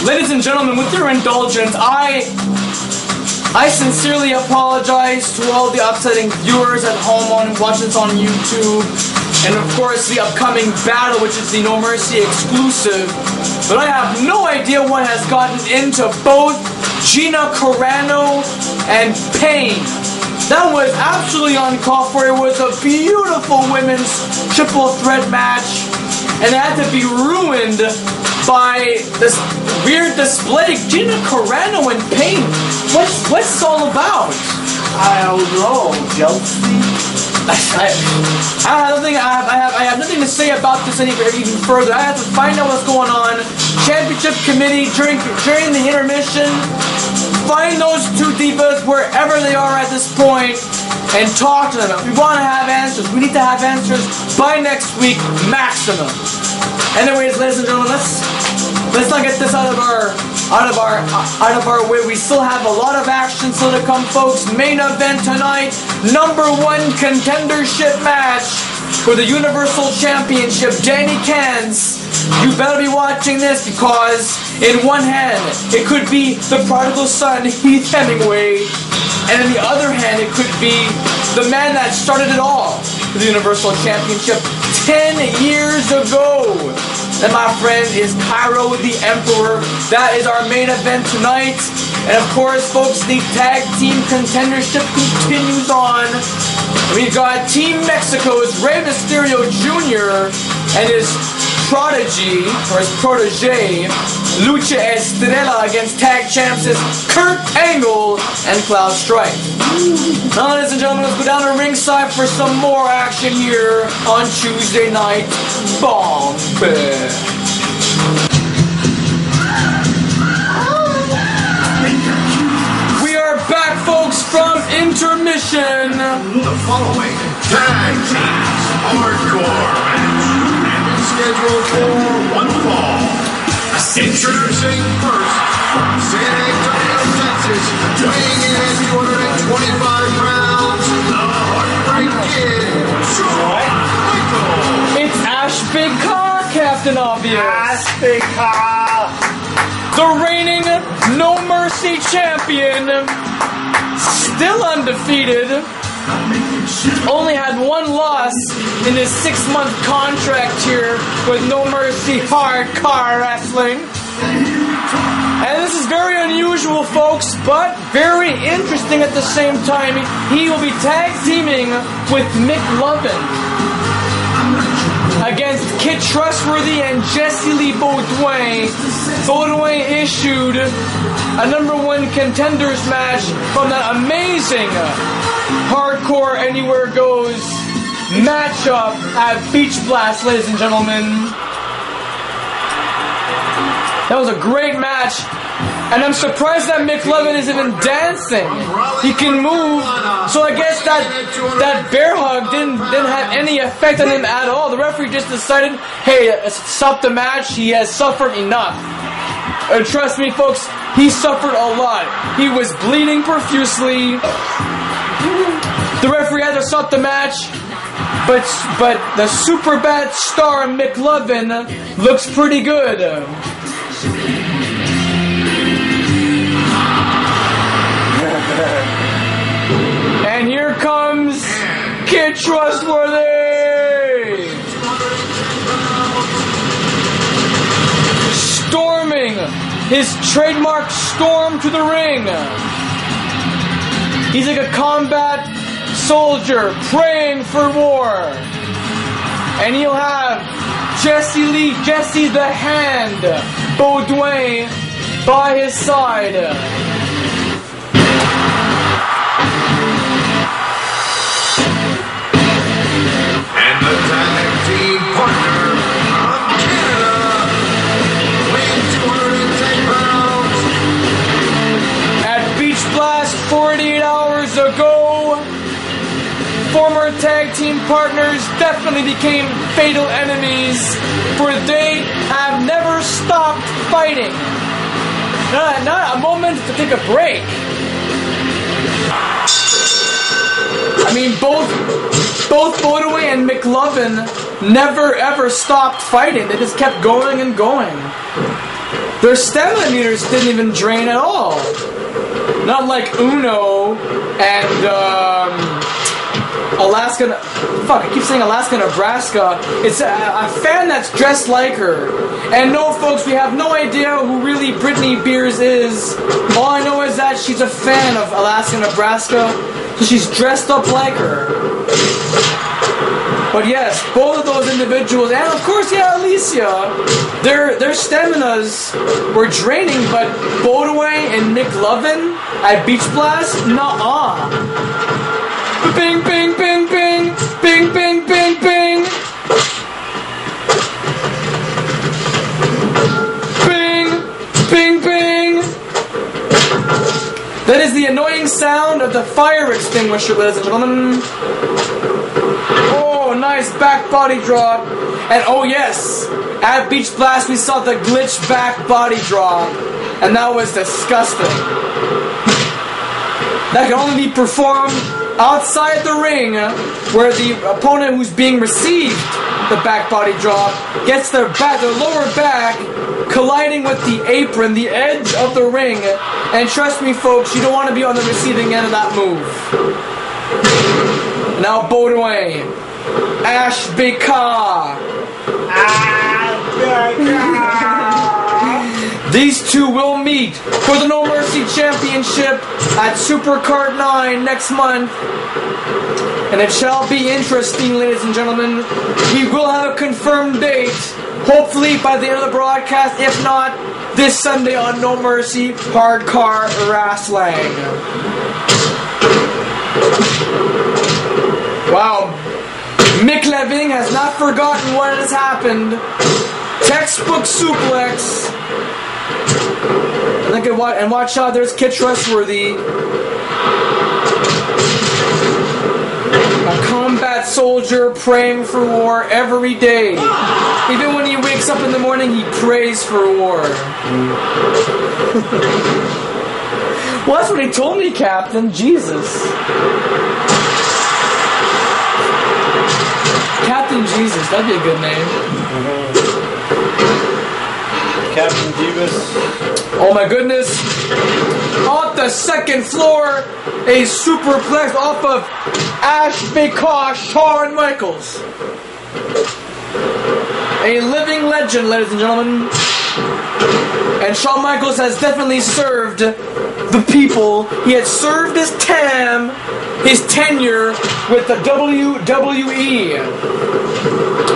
Ladies and gentlemen, with your indulgence, I sincerely apologize to all the upsetting viewers at home watching this on YouTube, and of course the upcoming battle, which is the No Mercy exclusive. But I have no idea what has gotten into both Gina Carano and Pain. That was absolutely uncalled for. It was a beautiful women's triple threat match, and it had to be ruined by this weird display. Gina Carano and Pain. What's this all about? I don't know. Jealousy? I have nothing to say about this even further. I have to find out what's going on. Championship committee during the intermission. Find those two divas wherever they are at this point and talk to them. If we want to have answers, we need to have answers by next week maximum. Anyways, ladies and gentlemen, let's not get this out of our way. We still have a lot of action still to come, folks. Main event tonight, #1 contendership match for the Universal Championship. Danny Cans, you better be watching this, because in one hand it could be the prodigal son Heath Hemingway, and in the other hand it could be the man that started it all for the Universal Championship 10 years ago. And my friend is Cairo the Emperor. That is our main event tonight. And of course, folks, the tag team contendership continues on. We've got Team Mexico's Rey Mysterio Jr. and his protege, or his protege, Lucha Estrella, against tag champs Kurt Angle and Cloud Strife. Now, ladies and gentlemen, let's go down to ringside for some more action here on Tuesday Night Bombay. We are back, folks, from intermission. The following tag teams hardcore match is scheduled for one fall. Introducing first, from San Antonio, Texas, weighing in at 225 pounds, the Heartbreak Kid, Shawn Michaels. It's Ash Big Car, Captain Obvious. Ash Big Car. The reigning No Mercy champion, still undefeated. Only had one loss in his 6-month contract here with No Mercy Hardcore Wrestling. And this is very unusual, folks, but very interesting at the same time. He will be tag teaming with Mick Lovin against Kid Trustworthy and Jesse Lee Baudouin. Baudouin issued a #1 contenders match from that amazing Hardcore Anywhere Goes matchup at Beach Blast, ladies and gentlemen. That was a great match, and I'm surprised that Mick Lovin is even dancing. He can move, so I guess that bear hug didn't have any effect on him at all. The referee just decided, hey, stop the match. He has suffered enough. And trust me, folks, he suffered a lot. He was bleeding profusely. The referee had to stop the match, but the super bad star Mick Lovin looks pretty good. And here comes Kid Trustworthy, storming his trademark storm to the ring. He's like a combat soldier praying for war. And he'll have Jesse the Hand Baudouin by his side. And the tag team partner from Canada, weighing 210 pounds. At Beach Blast 48 hours ago, former tag team partners definitely became fatal enemies, for they have never stopped fighting. Not a moment to take a break. I mean, both Baudouin and Mick Lovin never ever stopped fighting. They just kept going and going. Their stamina meters didn't even drain at all. Not like Uno and Alaska. Fuck, I keep saying Alaska, Nebraska. It's a fan that's dressed like her. And no, folks, we have no idea who really Britney Beers is. All I know is that she's a fan of Alaska, Nebraska. So she's dressed up like her. But yes, both of those individuals, and of course, yeah, Alicia, their staminas were draining, but Bodaway and McLovin at Beach Blast, nuh-uh. Bing, bing, bing, bing, bing, bing, bing, bing. Bing, bing, bing. That is the annoying sound of the fire extinguisher, ladies and gentlemen. Oh, nice back body drop. And oh yes, at Beach Blast we saw the glitch back body drop. And that was disgusting. That can only be performed outside the ring, where the opponent who's being received the back body drop gets their lower back colliding with the apron, the edge of the ring. And trust me, folks, you don't want to be on the receiving end of that move. Now, Bodaway, Ash Baker. These two will meet for the No Mercy Championship at Supercard 9 next month. And it shall be interesting, ladies and gentlemen. We will have a confirmed date, hopefully by the end of the broadcast, if not this Sunday on No Mercy Hardcore Wrestling. Wow. Mick Leving has not forgotten what has happened. Textbook suplex. And watch out, there's Kid Trustworthy. A combat soldier praying for war every day. Even when he wakes up in the morning, he prays for war. Well, that's what he told me, Captain. Jesus. Captain Jesus, that'd be a good name. Captain Jeebus. Oh my goodness. Off the second floor, a superplex off of Ash Baker, Shawn Michaels. A living legend, ladies and gentlemen. And Shawn Michaels has definitely served the people. He had served his tenure with the WWE.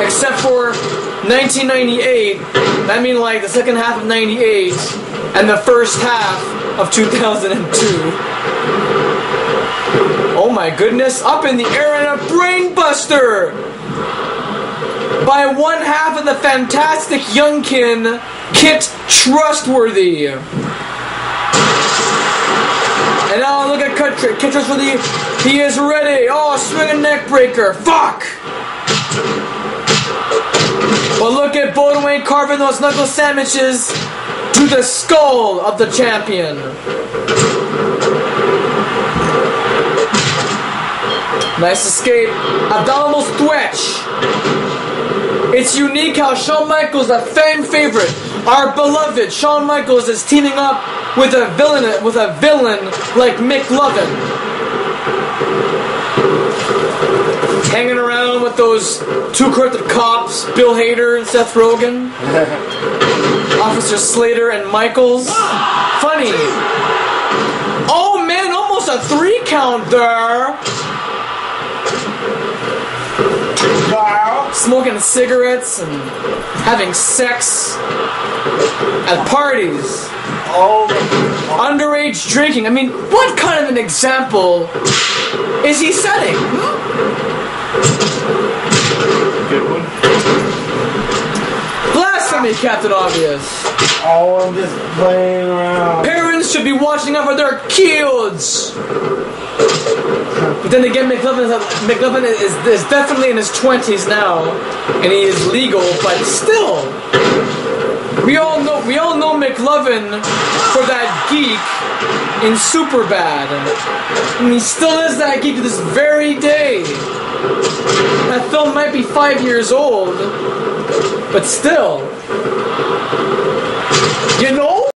Except for 1998, I mean like the second half of 98 and the first half of 2002. Oh my goodness, up in the air and a brainbuster by one half of the fantastic youngkin, Kit Trustworthy. And now look at Kit Trustworthy, he is ready. Oh, swinging neck breaker, fuck! But look at Bodaway carving those knuckle sandwiches to the skull of the champion. Nice escape. Abdominal stretch. It's unique how Shawn Michaels, a fan favorite, our beloved Shawn Michaels, is teaming up with a villain like Mick Lovin. Hanging around with those two corrupted cops, Bill Hader and Seth Rogen. Officer Slater and Michaels. Funny. Oh man, almost a 3 count there. Smoking cigarettes and having sex at parties. Oh. Underage drinking. I mean, what kind of an example is he setting? Good one. Blasphemy, Captain Obvious. Oh, I'm just playing around. Parents should be watching out for their kids. But then again, McLovin is definitely in his 20s now, and he is legal. But still, we all know McLovin for that geek in Superbad, and he still is that geek to this very day. That film might be 5 years old, but still. You know